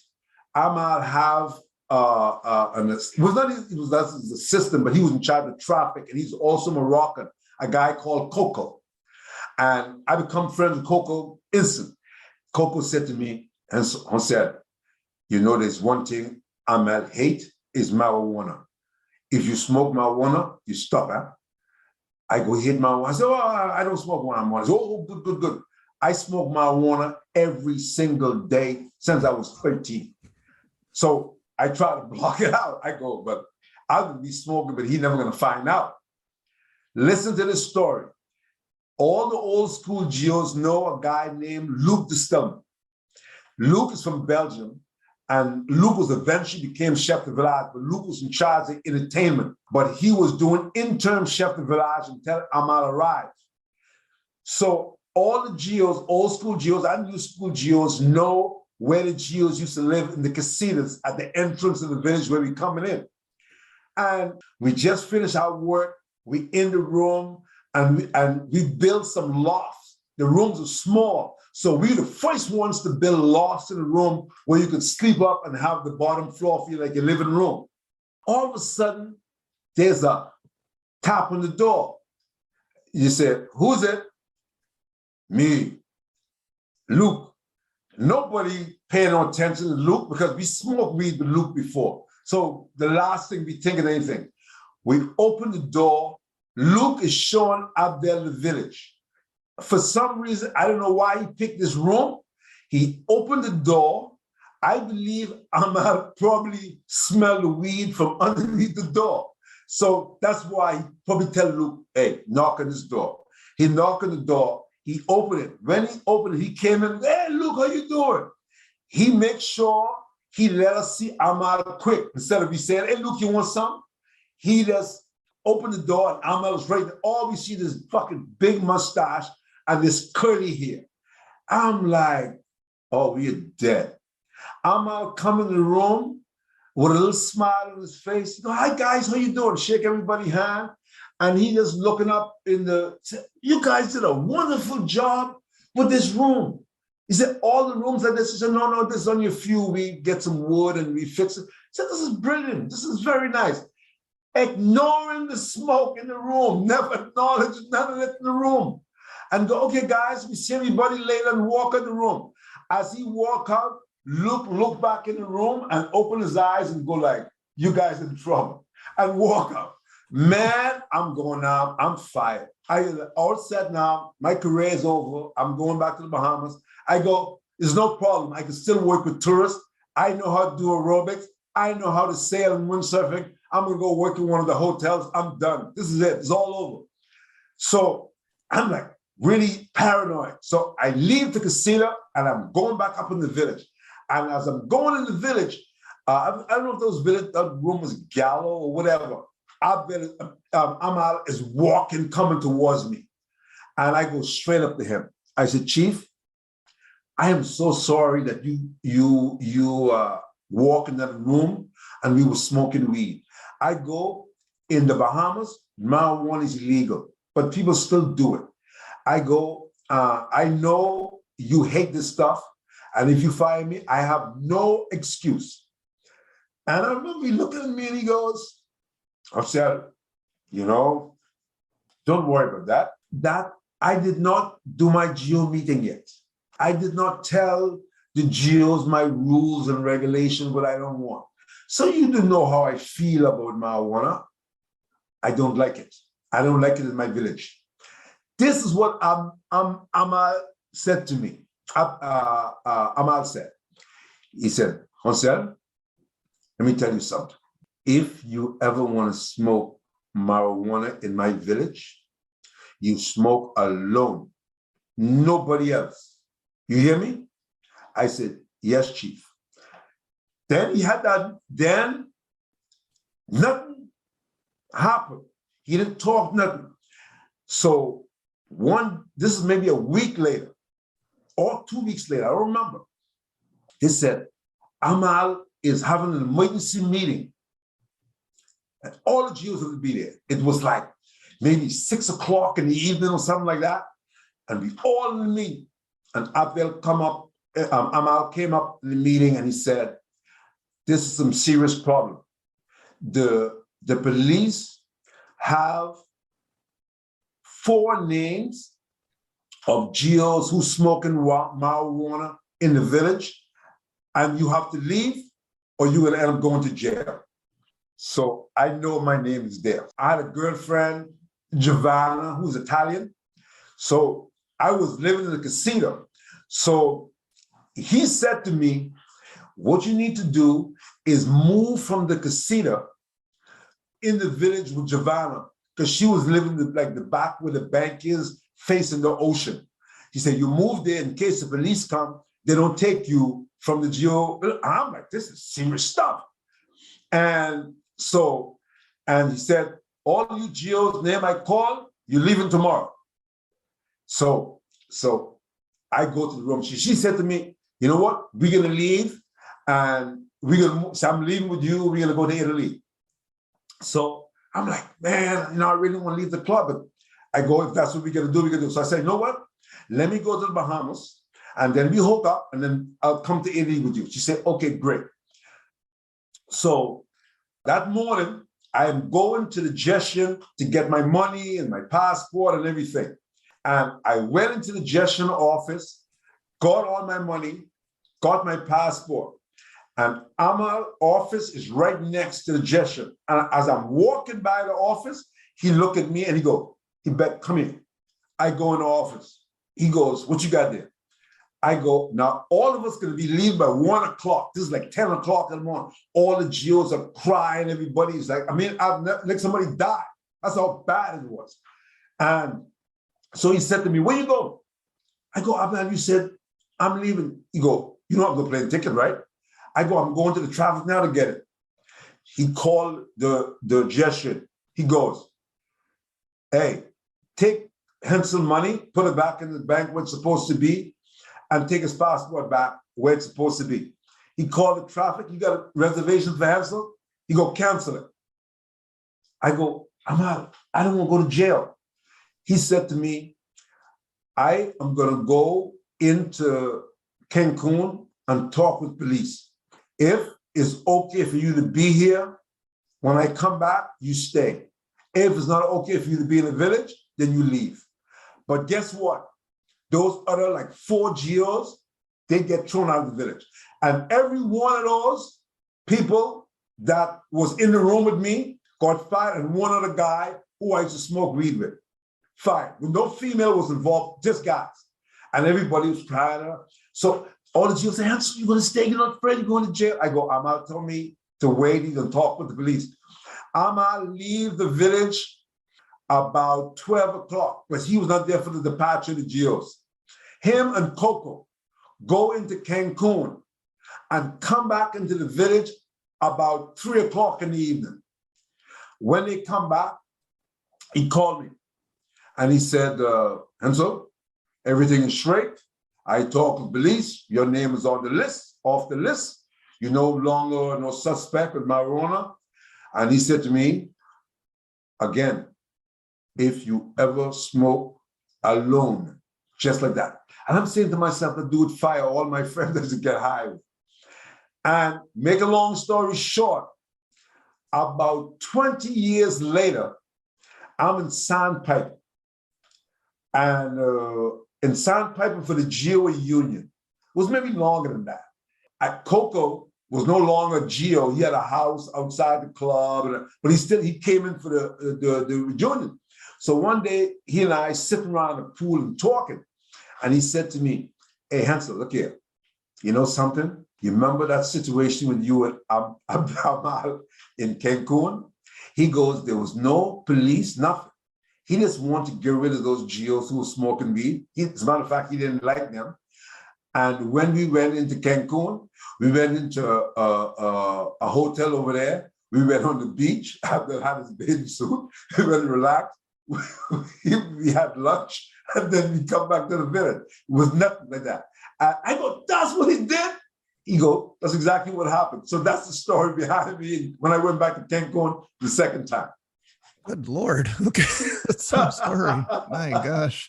Amal have it was the system, but he was in charge of traffic, and he's also Moroccan, a guy called Coco. And I become friends with Coco instant. Coco said to me, and said, you know, there's one thing Amal hate is marijuana. If you smoke marijuana, you stop, huh? I go hit marijuana. I said, oh, I don't smoke marijuana. I said, oh, good. I smoke marijuana every single day since I was 13. So I try to block it out. I go, but I would be smoking, but he's never going to find out. Listen to this story. All the old school geos know a guy named Luc de Stum. Luc is from Belgium. And Luc was eventually became chef de village, but Luc was in charge of entertainment. But he was doing interim chef de village until Amal arrived. So all the geos, old school geos and new school geos, know where the geos used to live in the casitas at the entrance of the village where we coming in. And we just finished our work. We in the room, and we built some lofts. The rooms are small. So we the first ones to build lofts in a room where you could sleep up and have the bottom floor feel like your living room. All of a sudden, there's a tap on the door. You said, who's it? Me, Luke. Nobody paying no attention to Luke because we smoked weed with Luke before. So the last thing we think of anything. We open the door. Luke is showing Abdel the village. For some reason, I don't know why he picked this room. He opened the door. I believe Amal probably smelled the weed from underneath the door. So that's why he probably tell Luke, hey, knock on this door. He knocked on the door. He opened it. When he opened it, he came in, hey, Luke, how you doing? He made sure he let us see Amal quick. Instead of me saying, hey, Luke, you want some? He just open the door, and Amal is right there. All we see this fucking big mustache and this curly hair. I'm like, oh, we're dead. Amal come in the room with a little smile on his face. You know, hi guys, how you doing? Shake everybody's hand. And he just looking up in the, you guys did a wonderful job with this room. He said, all the rooms like this. He said, no, this is only a few. We get some wood and we fix it. He said, this is brilliant. This is very nice. Ignoring the smoke in the room, never acknowledging none of it in the room. And go, okay, guys, we see everybody later and walk in the room. As he walk out, look back in the room and open his eyes and go like, you guys in trouble, and walk out. Man, I'm going out. I'm fired. I all set now. My career is over. I'm going back to the Bahamas. I go, there's no problem. I can still work with tourists. I know how to do aerobics. I know how to sail and windsurfing. I'm going to go work in one of the hotels. I'm done. This is it. It's all over. So I'm like really paranoid. So I leave the casino and I'm going back up in the village. And as I'm going in the village, I don't know if that room was Gallo or whatever. Amal is coming towards me. And I go straight up to him. I said, Chief, I am so sorry that you walk in that room and we were smoking weed. I go, in the Bahamas, marijuana is illegal, but people still do it. I go, I know you hate this stuff, and if you fire me, I have no excuse. And I remember he looking at me and he goes, I said, don't worry about that. That I did not do my GEO meeting yet. I did not tell the GEOs my rules and regulations, what I don't want. So you don't know how I feel about marijuana. I don't like it. I don't like it in my village. This is what Amal said to me. Amal said, he said, Hansel, let me tell you something. If you ever want to smoke marijuana in my village, you smoke alone, nobody else. You hear me? I said, yes, Chief. Then he had that, then nothing happened. He didn't talk nothing. So this is maybe a week later or 2 weeks later, I don't remember. He said, Amal is having an emergency meeting and all the Jews will be there. It was like maybe 6 o'clock in the evening or something like that. And we all in the meeting. And Amal came up in the meeting and he said, this is some serious problem. The police have 4 names of GOs who smoking marijuana in the village, and you have to leave or you're gonna end up going to jail. So I know my name is there. I had a girlfriend, Giovanna, who's Italian. So I was living in a casino. So he said to me, what you need to do is move from the casino in the village with Giovanna, because she was living like the back where the bank is, facing the ocean. He said, you move there in case the police come, they don't take you from the GO. I'm like, this is serious stuff. And he said, all you GOs name I call, you're leaving tomorrow. So I go to the room. She said to me, you know what? We're gonna leave and so I'm leaving with you. We're gonna go to Italy. So I'm like, man, I really want to leave the club. But I go, if that's what we're gonna do, we're gonna do. So I say, you know what? Let me go to the Bahamas and then we hook up and then I'll come to Italy with you. She said, okay, great. So that morning, I am going to the Gestion to get my money and my passport and everything. And I went into the Gestion office, got all my money, got my passport. And Amal's office is right next to the Gestion. And as I'm walking by the office, he looked at me and he bet, come here. I go in the office. He goes, what you got there? I go, now all of us gonna be leaving by 1 o'clock. This is like 10 o'clock in the morning. All the GOs are crying. Everybody's like, I've never let somebody die. That's how bad it was. And so he said to me, where you going? I go, Abdel, you said, I'm leaving. He go, you know I'm gonna play the ticket, right? I go, I'm going to the traffic now to get it. He called the Gestion. He goes, hey, take Hansel money, put it back in the bank where it's supposed to be, and take his passport back where it's supposed to be. He called the traffic. You got a reservation for Hansel? He go, cancel it. I go, I'm out. I don't want to go to jail. He said to me, I am going to go into Cancun and talk with police. If it's okay for you to be here, when I come back, you stay. If it's not okay for you to be in the village, then you leave. But guess what? Those other like 4 GOs, they get thrown out of the village. And every one of those people that was in the room with me got fired, and one other guy who I used to smoke weed with, fired. No female was involved, just guys. And everybody was proud of her. So all the GOs say, Hansel, you're going to stay, you're not afraid, you're going to jail. I go, I'm out, tell me to wait and talk with the police. I'm out, leave the village about 12 o'clock, because he was not there for the departure of the GOs. Him and Coco go into Cancun and come back into the village about 3 o'clock in the evening. When they come back, he called me and he said, Hansel, everything is straight. I talked with police. Your name is on the list, off the list. You're no longer no suspect with marijuana. And he said to me, again, if you ever smoke alone, just like that. And I'm saying to myself, the dude fire all my friends as to get high. And make a long story short, about 20 years later, I'm in Sandpiper. And in Sandpiper for the GO union. It was maybe longer than that. Coco was no longer a GO. He had a house outside the club, but he came in for the union. So one day, he and I sitting around the pool and talking. And he said to me, hey, Hansel, look here. You know something? You remember that situation with you and Amal in Cancun? He goes, there was no police, nothing. He just wanted to get rid of those GOs who were smoking weed. As a matter of fact, he didn't like them. And when we went into Cancun, we went into a hotel over there. We went on the beach after I had his bathing suit. We went relaxed. We had lunch, and then we come back to the village. It was nothing like that. I go, that's what he did? He go, that's exactly what happened. So that's the story behind me when I went back to Cancun the second time. Good Lord. Okay. That's some story. My gosh.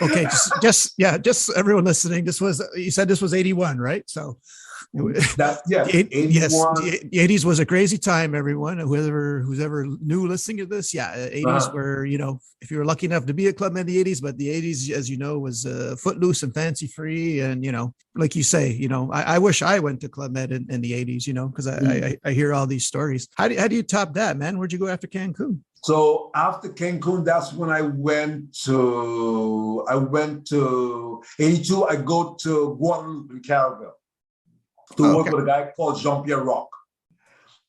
Okay. Just everyone listening. You said this was 81, right? So yes, 81. Yes, the 80s was a crazy time, everyone. Who's ever new listening to this, 80s were, if you were lucky enough to be a clubman in the 80s, but the 80s, as you know, was footloose and fancy free. And, like you say, I wish I went to Club Med in the 80s, because I hear all these stories. How do you top that, man? Where'd you go after Cancun? So after Cancun, that's when I went to 82. I go to Guadalupe in Caravelle to work with a guy called Jean-Pierre Rock.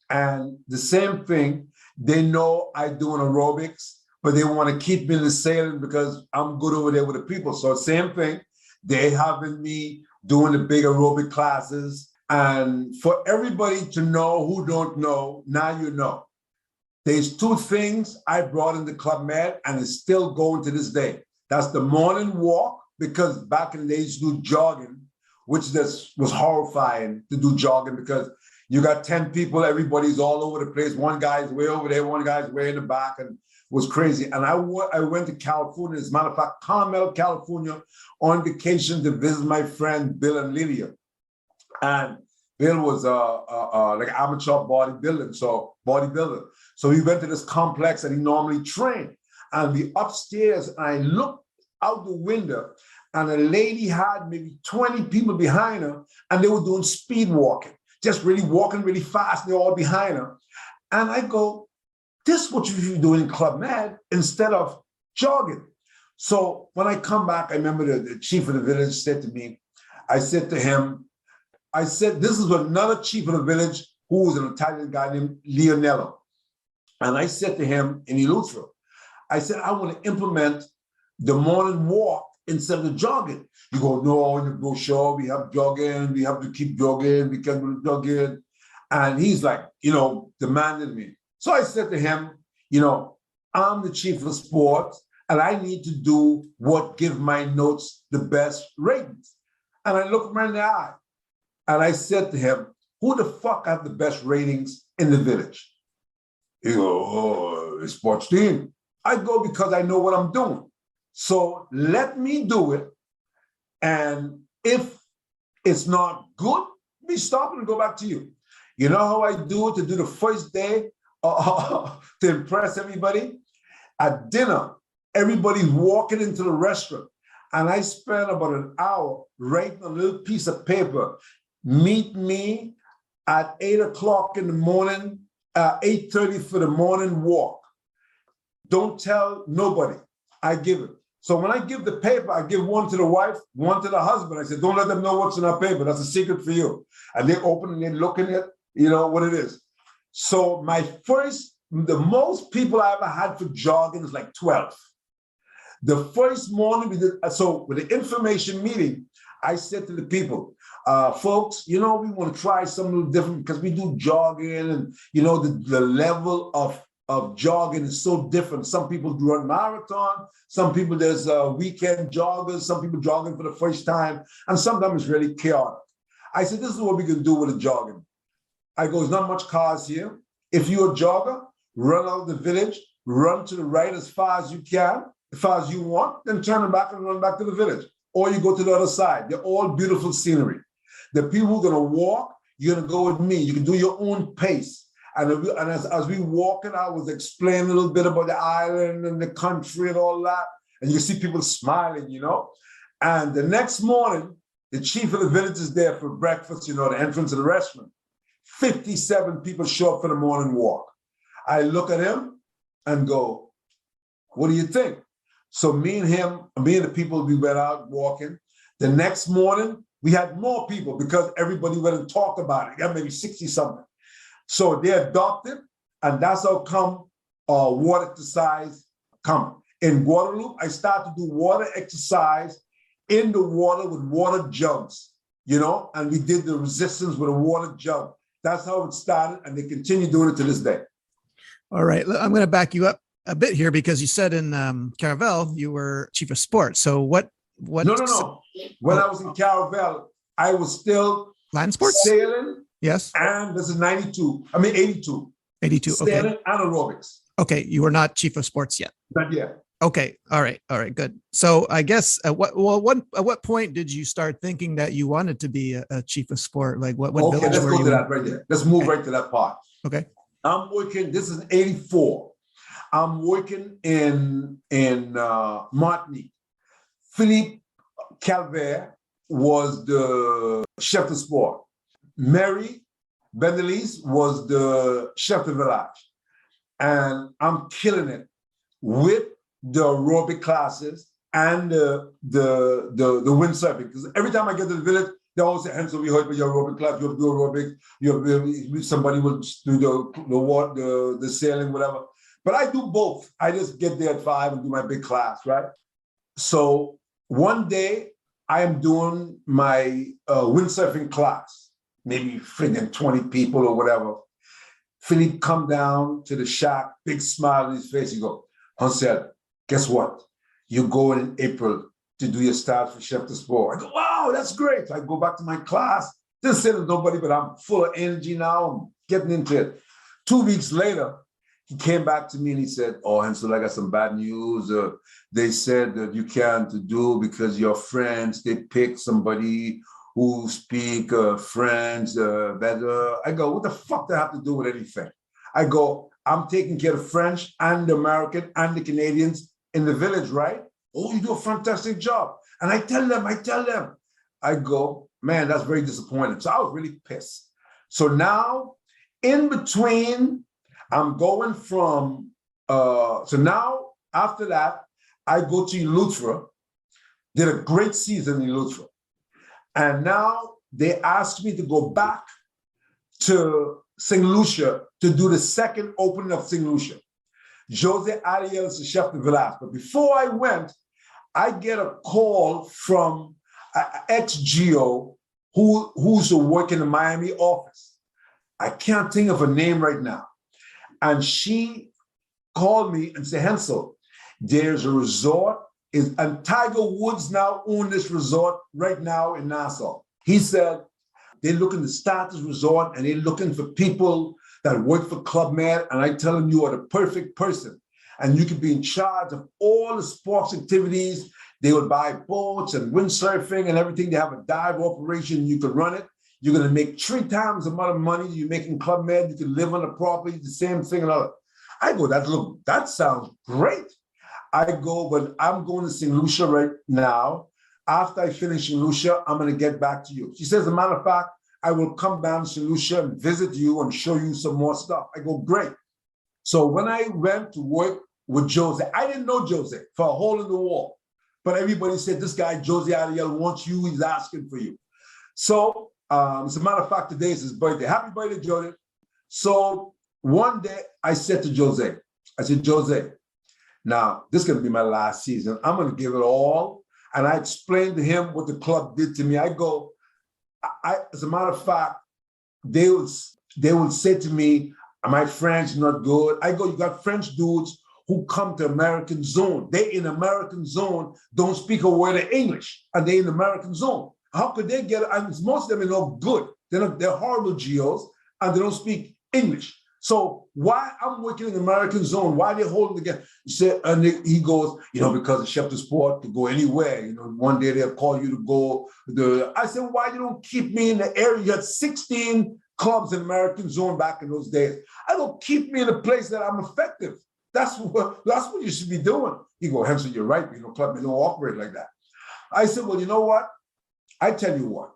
And the same thing, they know I doing aerobics, but they want to keep me in the sailing because I'm good over there with the people. So same thing, they having me doing the big aerobic classes. And for everybody to know who don't know, now you know. There's 2 things I brought into Club Med, and it's still going to this day. That's the morning walk, because back in the day, you used to do jogging, which just was horrifying to do jogging because you got 10 people, everybody's all over the place. One guy's way over there, one guy's way in the back, and it was crazy. And I went to California, as a matter of fact, Carmel, California, on vacation to visit my friend Bill and Lydia. And Bill was like amateur bodybuilder. So we went to this complex that he normally trained. And we upstairs, and I looked out the window, and a lady had maybe 20 people behind her, and they were doing speed walking, just really walking really fast, and they're all behind her. And I go, this is what you should do in Club Med instead of jogging. So when I come back, I remember the chief of the village said to me, I said to him, this is another chief of the village who was an Italian guy named Leonello. And I said to him in Eleuthera, I said, I want to implement the morning walk instead of jogging. You go, no, in the brochure, we have jogging, we have to keep jogging, we can do jogging. And he's like, demanding me. So I said to him, I'm the chief of sports, and I need to do what give my notes the best ratings. And I looked him in the eye, and I said to him, who the fuck have the best ratings in the village? He goes, oh, the sports team. I go, because I know what I'm doing. So let me do it. And if it's not good, me stop it and go back to you. You know how I do it to do the first day to impress everybody? At dinner, everybody's walking into the restaurant. And I spent about an hour writing a little piece of paper. Meet me at 8 o'clock in the morning, 8:30 for the morning walk. Don't tell nobody. I give it. So when I give the paper, I give one to the wife, one to the husband. I said, don't let them know what's in our paper. That's a secret for you. And they open and they're looking at, what it is. So the most people I ever had for jogging is like 12. The first morning we did, so with the information meeting, I said to the people, folks, we want to try something a little different because we do jogging and, the level of jogging is so different. Some people do run marathon, some people there's weekend joggers, some people jogging for the first time, and sometimes it's really chaotic. I said, this is what we can do with the jogging. I go, there's not much cars here. If you're a jogger, run out of the village, run to the right as far as you can, as far as you want, then turn back and run back to the village. Or you go to the other side. They're all beautiful scenery. The people who are going to walk, you're going to go with me. You can do your own pace. And as we walking, I was explaining a little bit about the island and the country and all that. And you see people smiling, And the next morning, the chief of the village is there for breakfast, the entrance of the restaurant. 57 people show up for the morning walk. I look at him and go, what do you think? So me and the people, we went out walking. The next morning, we had more people because everybody went and talked about it. Got maybe 60 something. So they adopted, and that's how come water exercise come. In Guadeloupe, I started to do water exercise in the water with water jugs, and we did the resistance with a water jug. That's how it started, and they continue doing it to this day. All right, I'm going to back you up a bit here because you said in Caravel you were chief of sports. So what? No. When I was in Caravel, I was still land sports, sailing. Yes. And this is 82. 82. Sailing Okay. and aerobics. Okay, you were not chief of sports yet. Not yet. Okay. All right. Good. So I guess at what point did you start thinking that you wanted to be a chief of sport? Like what Okay, village let's were go you to in? that right there. Let's move right to that part. Okay. I'm working. This is 84. I'm working in Martinique. Philippe Calvert was the chef de sport. Mary Bendelis was the chef de village. And I'm killing it with the aerobic classes and the windsurfing. Because every time I get to the village, they always say, Hansel, we heard about your aerobic class, you have to do aerobic, somebody will do the sailing, whatever. But I do both. I just get there at 5 and do my big class, right? So one day I am doing my windsurfing class, maybe freaking 20 people or whatever. Philippe come down to the shack, big smile on his face. He go, Hansel, guess what? You go in April to do your start for Chef de Sport. I go, wow, that's great. So I go back to my class. Didn't say to nobody, but I'm full of energy now. I'm getting into it. 2 weeks later, he came back to me and he said, oh, Hansel, I got some bad news. They said that you can't do because your friends, they pick somebody who speak French better. I go, what the fuck do I have to do with anything? I go, I'm taking care of French and the American and the Canadians in the village, right? Oh, you do a fantastic job. And I tell them, I go, man, that's very disappointing. So I was really pissed. So now, in between, I'm going from, so now, after that, I go to Eleuthera, did a great season in Eleuthera. And now they asked me to go back to St. Lucia to do the second opening of St. Lucia. Jose Ariel is the chef de village. But before I went, I get a call from an ex-GO who's working in the Miami office. I can't think of her name right now. And she called me and said, Hansel, there's a resort, and Tiger Woods now owns this resort right now in Nassau. He said, they're looking to start this resort and they're looking for people that work for Club Med. And I tell them you are the perfect person. And you can be in charge of all the sports activities. They would buy boats and windsurfing and everything. They have a dive operation. You can run it. You're going to make 3 times the amount of money you make in Club Med. You can live on the property, the same thing. And all. I go, that sounds great. I go, but I'm going to St. Lucia right now. After I finish St. Lucia, I'm going to get back to you. She says, as a matter of fact, I will come down to St. Lucia and visit you and show you some more stuff. I go, great. So when I went to work with Jose, I didn't know Jose for a hole in the wall. But everybody said, this guy, Jose Ariel, wants you. He's asking for you. So as a matter of fact, today is his birthday. Happy birthday, Jose. So one day I said to Jose, I said, Jose, now this is going to be my last season. I'm going to give it all. And I explained to him what the club did to me. I go, as a matter of fact, they would say to me, my French not good. I go, you got French dudes who come to American zone. They in American zone don't speak a word of English, and they in American zone. How could they get it? And most of them are not good. They're horrible geos, and they don't speak English. So why I'm working in American zone? Why they holding together? He said, and he goes, because the chef de sport to go anywhere. One day they'll call you to go. I said, why you don't keep me in the area? You had 16 clubs in American zone back in those days. I don't keep me in a place that I'm effective. That's what you should be doing. He go, Hansel, you're right. Club don't operate like that. I said, well, you know what? I tell you what.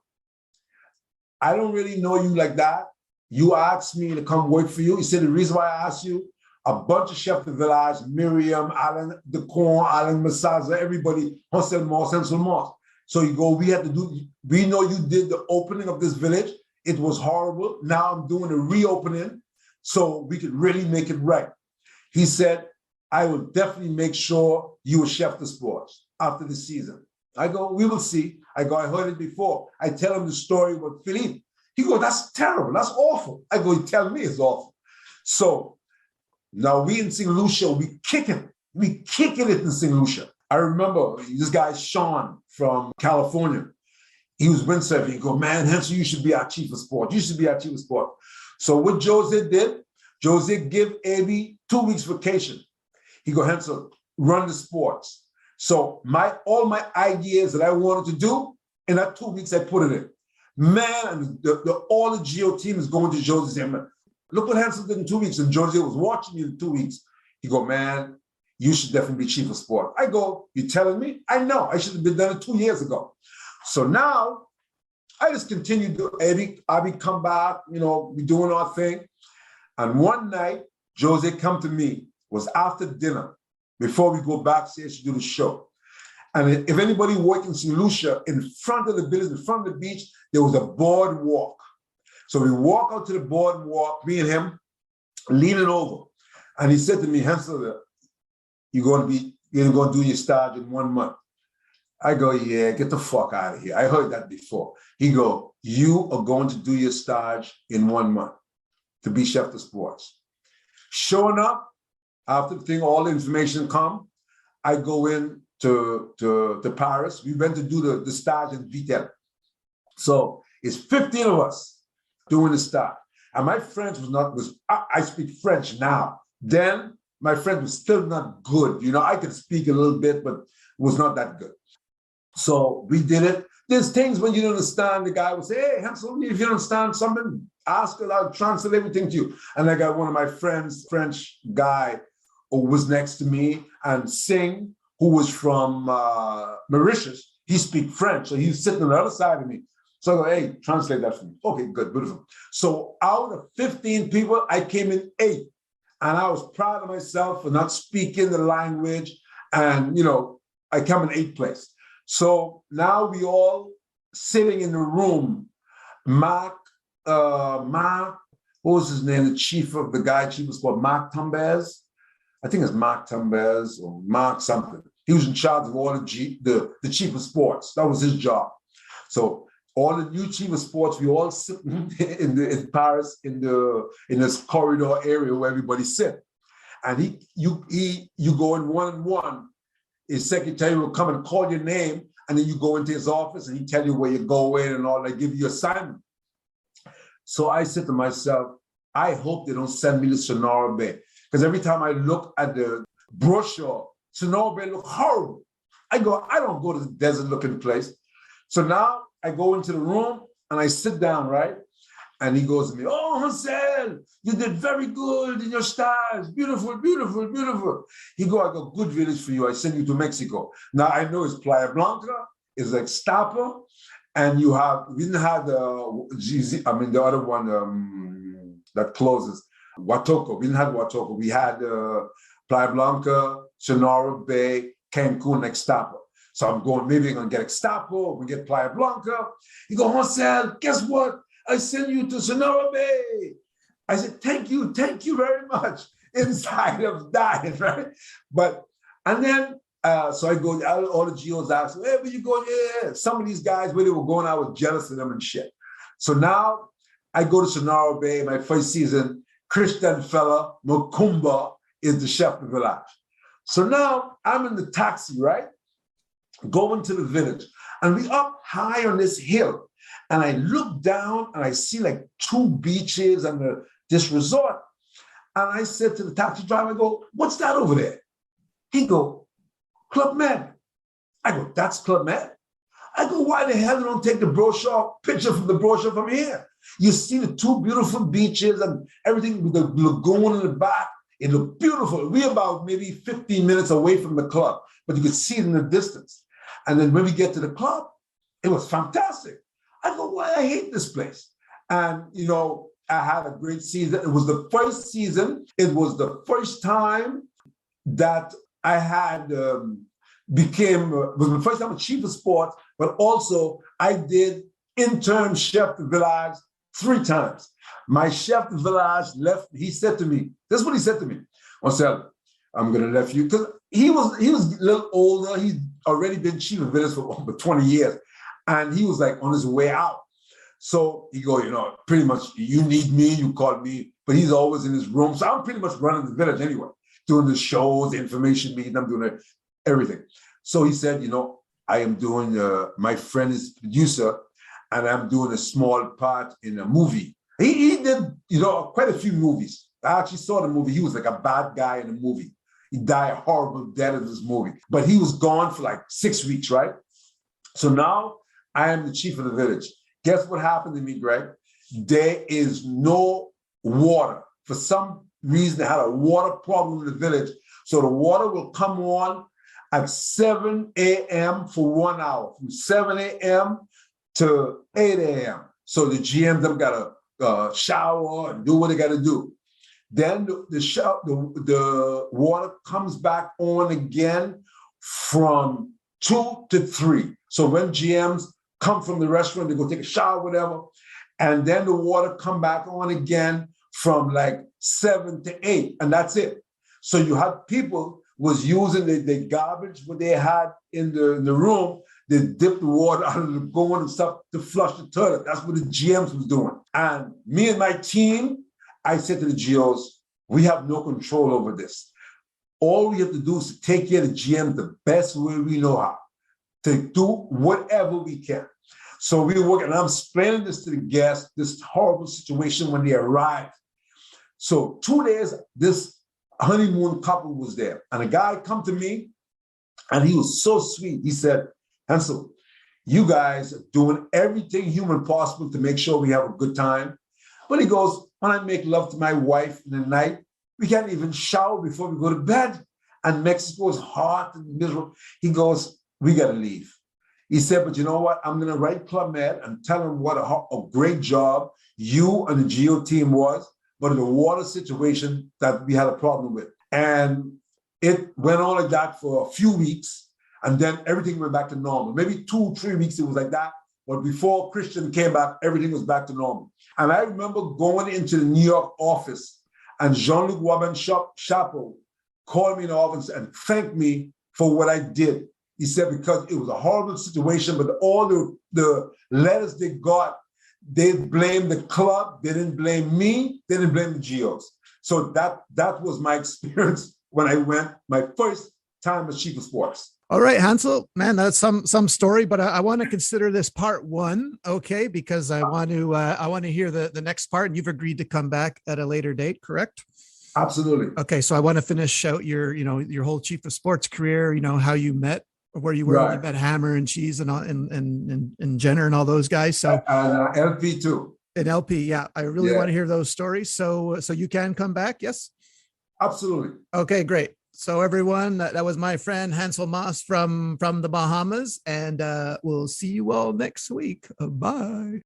I don't really know you like that. You asked me to come work for you. He said, the reason why I asked you, a bunch of chefs de village, Miriam, Alan Decon, Alan Massaza, everybody, Hansel Moss. So you go, we know you did the opening of this village. It was horrible. Now I'm doing a reopening so we could really make it right. He said, I will definitely make sure you are chef de sports after the season. I go, we will see. I go, I heard it before. I tell him the story with Philippe. He goes, that's terrible. That's awful. I go, you tell me it's awful. So now we in St. Lucia, we kicking it in St. Lucia. I remember this guy, Sean from California. He was windsurfing. He go, man, Hansel, you should be our chief of sport. You should be our chief of sport. So what Jose did, Jose give Abby 2 weeks vacation. He go, Hansel, run the sports. So all my ideas that I wanted to do, in that 2 weeks, I put it in. Man, and all the Geo team is going to Jose saying, look what Hansel did in 2 weeks. And Jose was watching me in 2 weeks. He go, man, you should definitely be chief of sport. I go, you telling me? I know. I should have been done it 2 years ago. So now I just continue to Abby come back, we doing our thing. And one night, Jose come to me, was after dinner, before we go backstage to do the show. And if anybody worked in St. Lucia, in front of the building, in front of the beach, there was a boardwalk. So we walk out to the boardwalk, me and him, leaning over. And he said to me, Hansel, you're going to do your stage in 1 month. I go, yeah, get the fuck out of here. I heard that before. He go, you are going to do your stage in 1 month to be chef de sports. Showing up, after the thing, all the information come, I go in to Paris. We went to do the stage in Vitel. So it's 15 of us doing the stage. And my French I speak French now. Then my French was still not good. I could speak a little bit, but it was not that good. So we did it. There's things when you don't understand, the guy would say, hey, Hansel, if you don't understand something, ask it, I'll translate everything to you. And I got one of my friends, French guy, who was next to me, and Singh, who was from Mauritius, he speaks French. So he's sitting on the other side of me. So I go, hey, translate that for me. Okay, good, beautiful. So out of 15 people, I came in 8. And I was proud of myself for not speaking the language. And, I come in 8th place. So now we all sitting in the room. Mark, what was his name? The chief of sport, Mark Tumbez. I think it's Mark Tumbez or Mark something. He was in charge of all the chief of sports. That was his job. So all the new chief of sports, we all sitting in Paris in this corridor area where everybody sit. And you go in one-on-one, his secretary will come and call your name, and then you go into his office and he tell you where you're going and all that, give you assignment. So I said to myself, I hope they don't send me to Sonora Bay. Because every time I look at the brochure, Sonora Bay look horrible. I don't go to the desert looking place. So now I go into the room and I sit down, right? And he goes to me, oh, Hansel, you did very good in your stars. Beautiful, beautiful, beautiful. He go, I got good village for you. I send you to Mexico. Now I know it's Playa Blanca, it's like Stapa, and we didn't have the other one that closes, Huatulco. We didn't have Huatulco. We had Playa Blanca, Sonora Bay, Cancun, Ixtapa. So I'm going, maybe I'm going to get Ixtapa, we get Playa Blanca. He go, Hansel, guess what? I send you to Sonora Bay. I said, thank you very much. Inside of dying, right? And then, so I go, all the geos ask, hey, where you going? Yeah. Some of these guys, where they were going, I was jealous of them and shit. So now I go to Sonora Bay, my first season, Christian fella, Makumba is the chef of the village. So now I'm in the taxi, right? Going to the village. And we up high on this hill. And I look down and I see like 2 beaches and this resort. And I said to the taxi driver, I go, what's that over there? He go, Club Med. I go, that's Club Med? I go, why the hell you don't take the picture from the brochure from here? You see the 2 beautiful beaches and everything with the lagoon in the back. It looked beautiful. We're about maybe 15 minutes away from the club, but you could see it in the distance. And then when we get to the club, it was fantastic. I go, why I hate this place? And, I had a great season. It was the first season. It was the first time that I had it was the first time I'm chief of sports, but also I did intern chef de village 3 times. My chef de village left, he said to me, this is what he said to me, Marcel, I'm going to leave you. Because he was a little older. He'd already been chief of village for over 20 years. And he was like on his way out. So he go, pretty much you need me, you call me, but he's always in his room. So I'm pretty much running the village anyway, doing the shows, the information meeting, I'm doing everything. So he said, I am doing, my friend is producer and I'm doing a small part in a movie. He did, quite a few movies. I actually saw the movie. He was like a bad guy in the movie. He died a horrible death in this movie, but he was gone for like 6 weeks, right? So now I am the chief of the village. Guess what happened to me, Greg? There is no water. For some reason, they had a water problem in the village. So the water will come on at 7 a.m. for 1 hour, from 7 a.m. to 8 a.m. So the GMs them got to shower and do what they got to do. Then the water comes back on again from 2 to 3. So when GMs come from the restaurant, they go take a shower, whatever, and then the water come back on again from like 7 to 8, and that's it. So you had people was using the garbage what they had in the room. They dipped the water out of the lagoon and stuff to flush the toilet. That's what the GMs was doing. And me and my team, I said to the GOs, we have no control over this. All we have to do is to take care of the GM the best way we know how, to do whatever we can. So we work, and I'm explaining this to the guests, this horrible situation when they arrive. So 2 days, this honeymoon couple was there. And a guy come to me, and he was so sweet. He said, Hansel, you guys are doing everything human possible to make sure we have a good time. But he goes, when I make love to my wife in the night, we can't even shower before we go to bed. And Mexico is hot and miserable. He goes, we got to leave. He said, but you know what? I'm going to write Club Med and tell them what a great job you and the GEO team was, but the water situation that we had a problem with. And it went on like that for a few weeks. And then everything went back to normal. Maybe 2-3 weeks it was like that. But before Christian came back, everything was back to normal. And I remember going into the New York office, and Jean-Luc Chapeau called me in the office and thanked me for what I did. He said, because it was a horrible situation, but all the letters they got, they blamed the club. They didn't blame me. They didn't blame the GOs. So that was my experience when I went my first time as chief of sports. All right, Hansel, man, that's some story, but I want to consider this part one, okay? Because I want to hear the next part, and you've agreed to come back at a later date, correct? Absolutely. Okay, so I want to finish out your whole chief of sports career. How you met, where you were when you met Hammer and Cheese and Jenner and all those guys. So and LP too. And LP, yeah, I really want to hear those stories. So you can come back, yes? Absolutely. Okay, great. So everyone, that was my friend Hansel Moss from the Bahamas, and we'll see you all next week. Bye.